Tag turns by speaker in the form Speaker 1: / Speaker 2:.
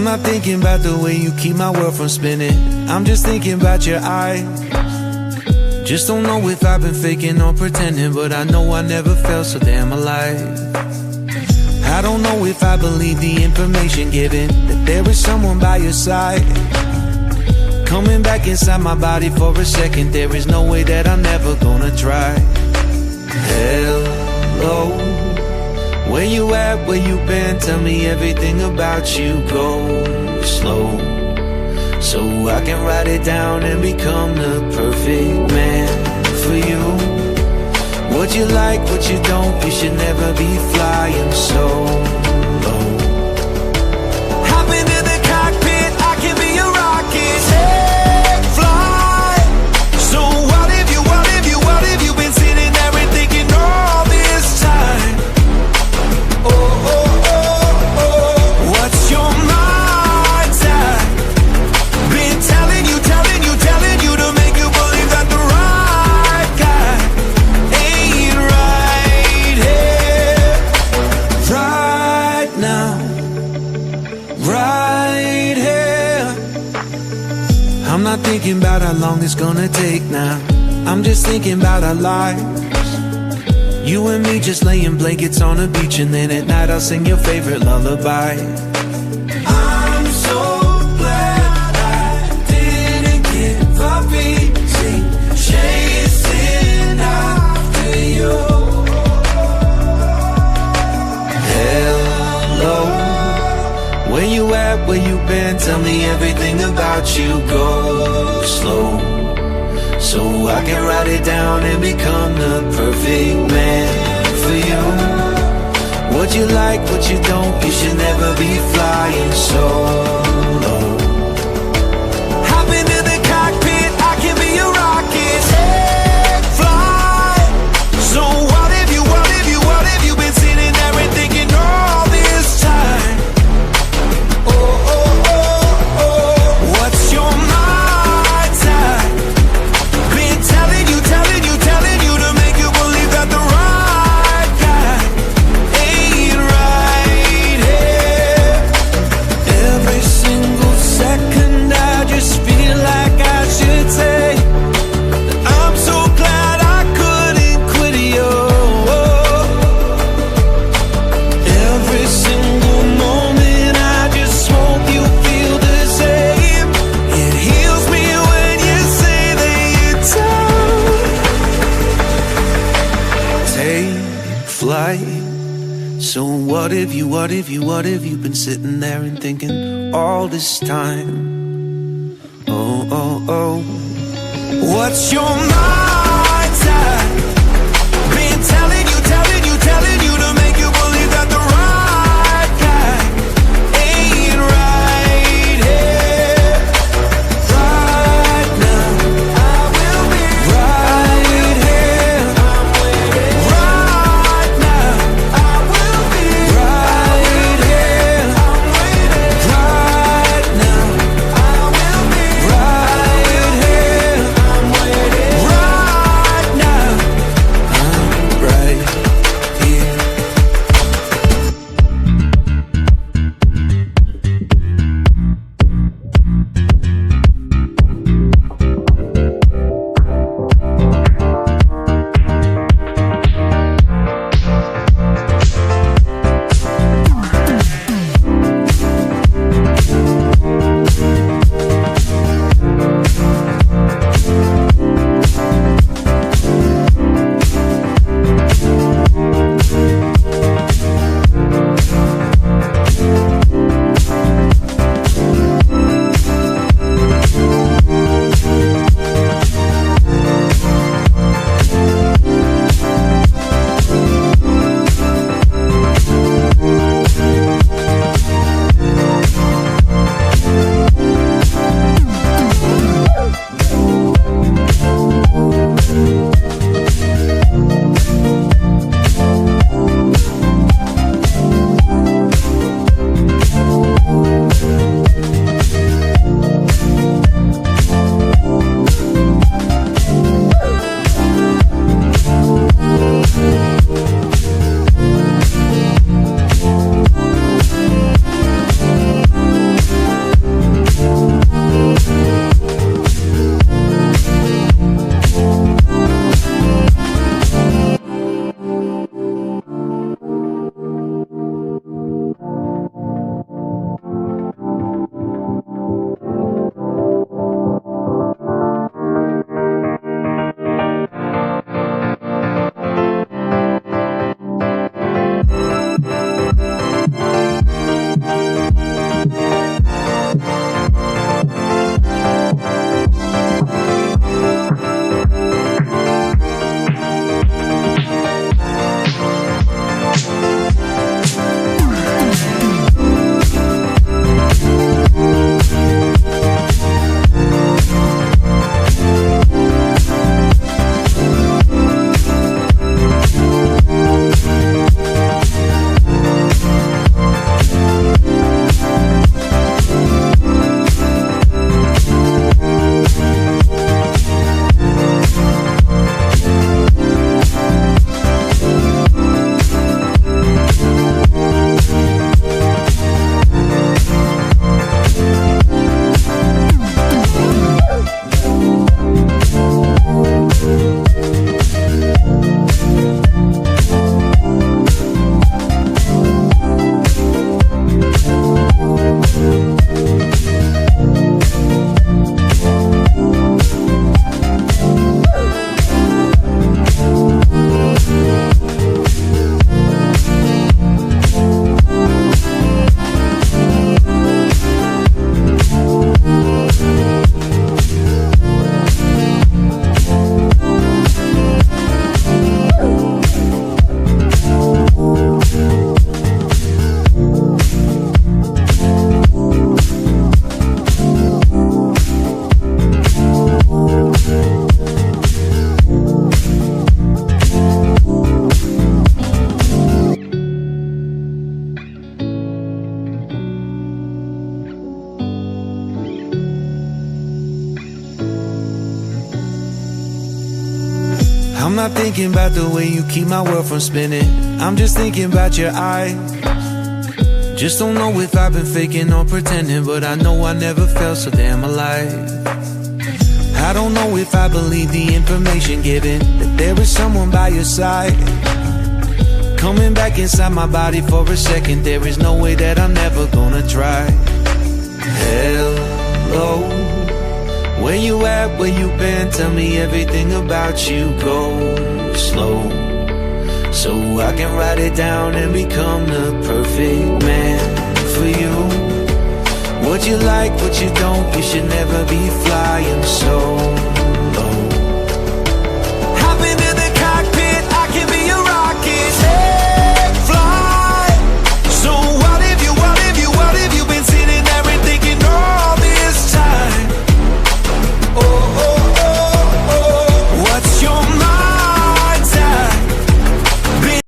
Speaker 1: I'm not thinking about the way you keep my world from spinning. I'm just thinking about your eyes. Just don't know if I've been faking or pretending, but I know I never felt so damn alive. I don't know if I believe the information given, that there is someone by your side. Coming back inside my body for a second, there is no way that I'm never gonna try. Hello, where you at, where you been? Tell me everything about you. Go slow, so I can write it down and become the perfect man for you. What you like, what you don't, you should never be flying so low. Hop into the cockpit, I can be a rocket. Take flight. So what if you been sitting there and thinking all this time? Oh, oh, oh, oh, what's your mind's at? Been telling you to make you believe that the right guy ain't right here, right now, right here. I'm not thinking about how long it's gonna take now. I'm just thinking about our lives. You and me just laying blankets on the beach, and then at night I'll sing your favorite lullaby. I'm so glad I didn't give up easy, chasing after you. Hello, where you at, where you been? Tell me everything about you. Go slow, so I can write it down and become the perfect man for you. What you like, what you don't, you should never be flying so low. Hop into the cockpit, I can be a rocket. Take flight. So what if you been sitting there and thinking all this time? Oh, oh, oh, oh, what's your mind's at? Been telling you to make you believe that the right guy ain't right here. Every single second I just feel like I should say that I'm so glad I couldn't quit you. Every single moment I just hope you feel the same. It heals me when you say that you're done. Take flight. So what if you been sitting there and thinking all this time? Oh, oh, oh, what's your mind's at? Been telling you to make you believe that the right guy ain't right here, right now. I will be right here, right now. I will be right here, right now. I will be right here, right I'm not thinking about the way you keep my world from spinning. I'm just thinking about your eyes. Just don't know if I've been faking or pretending, but I know I never felt so damn alive. I don't know if I believe the information given, that there is someone by your side. Coming back inside my body for a second, there is no way that I'm never gonna try. Hello, where you at, where you been? Tell me everything about you. Go slow, so I can write it down and become the perfect man for you. What you like, what you don't, you should never be flying solo.